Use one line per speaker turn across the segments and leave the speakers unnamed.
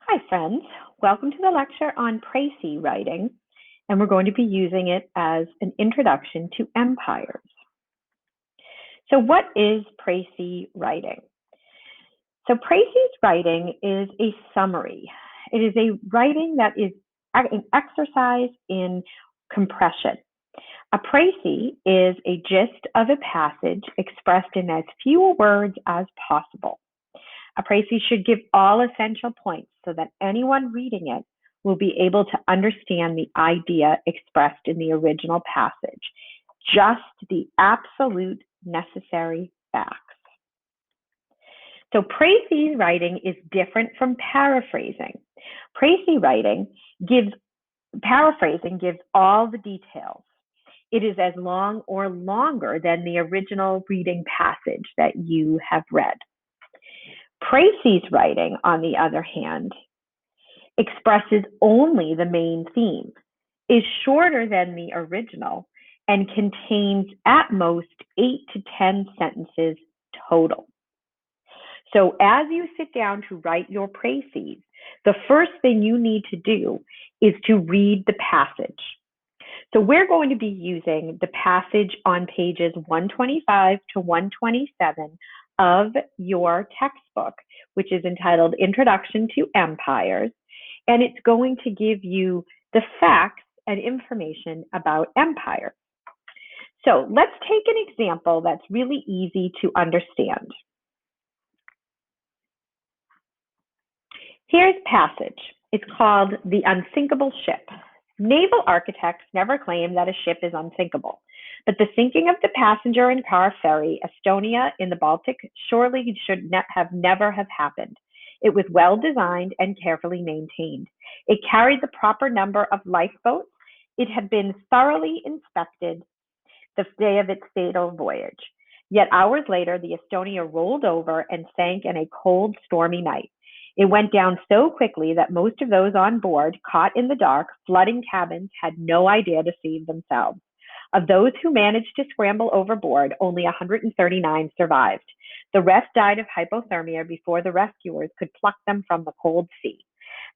Hi, friends. Welcome to the lecture on précis writing, and we're going to be using it as an introduction to empires. So what is précis writing? So précis writing is a summary. It is a writing that is an exercise in compression. A précis is a gist of a passage expressed in as few words as possible. A précis should give all essential points so that anyone reading it will be able to understand the idea expressed in the original passage, just the absolute necessary facts. So précis writing is different from paraphrasing. Précis writing paraphrasing gives all the details. It is as long or longer than the original reading passage that you have read. Précis writing, on the other hand, expresses only the main theme, is shorter than the original, and contains at most 8 to 10 sentences total. So as you sit down to write your précis, the first thing you need to do is to read the passage. So we're going to be using the passage on pages 125 to 127 of your textbook, which is entitled Introduction to Empires, and it's going to give you the facts and information about empires. So let's take an example that's really easy to understand. Here's passage. It's called The Unsinkable Ship. Naval architects never claim that a ship is unsinkable, but the sinking of the passenger and car ferry Estonia in the Baltic surely should never have happened. It was well designed and carefully maintained. It carried the proper number of lifeboats. It had been thoroughly inspected the day of its fatal voyage. Yet hours later, the Estonia rolled over and sank in a cold, stormy night. It went down so quickly that most of those on board, caught in the dark, flooding cabins, had no idea to save themselves. Of those who managed to scramble overboard, only 139 survived. The rest died of hypothermia before the rescuers could pluck them from the cold sea.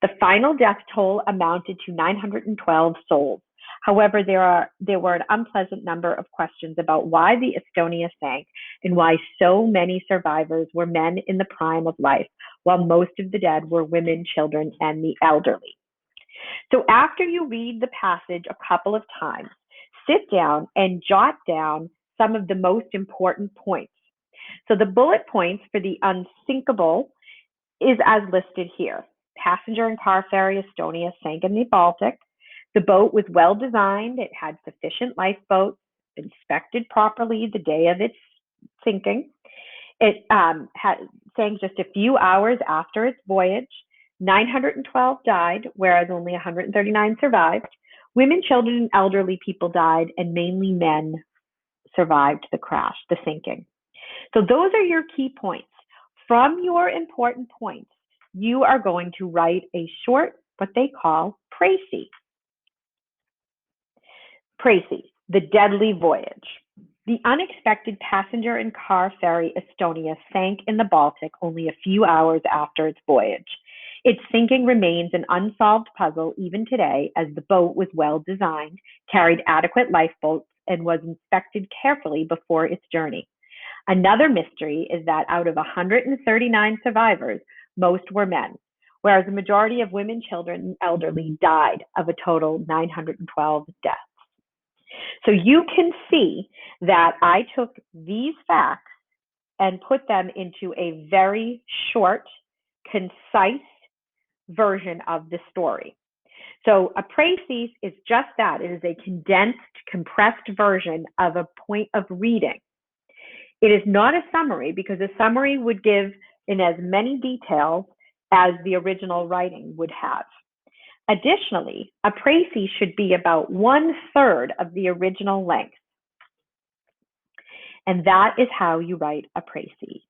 The final death toll amounted to 912 souls. However, there were an unpleasant number of questions about why the Estonia sank and why so many survivors were men in the prime of life, while most of the dead were women, children, and the elderly. So after you read the passage a couple of times, sit down and jot down some of the most important points. So the bullet points for the unsinkable is as listed here. Passenger and car ferry Estonia sank in the Baltic. The boat was well designed. It had sufficient lifeboats, inspected properly the day of its sinking. It sank just a few hours after its voyage. 912 died, whereas only 139 survived. Women, children, and elderly people died, and mainly men survived the crash, the sinking. So those are your key points. From your important points, you are going to write a short, what they call précis. Précis, the deadly voyage. The unexpected passenger and car ferry Estonia sank in the Baltic only a few hours after its voyage. Its sinking remains an unsolved puzzle even today, as the boat was well designed, carried adequate lifeboats, and was inspected carefully before its journey. Another mystery is that out of 139 survivors, most were men, whereas the majority of women, children, and elderly died of a total 912 deaths. So you can see that I took these facts and put them into a very short, concise version of the story. So a précis is just that. It is a condensed, compressed version of a point of reading. It is not a summary, because a summary would give in as many details as the original writing would have. Additionally, a précis should be about 1/3 of the original length. And that is how you write a précis.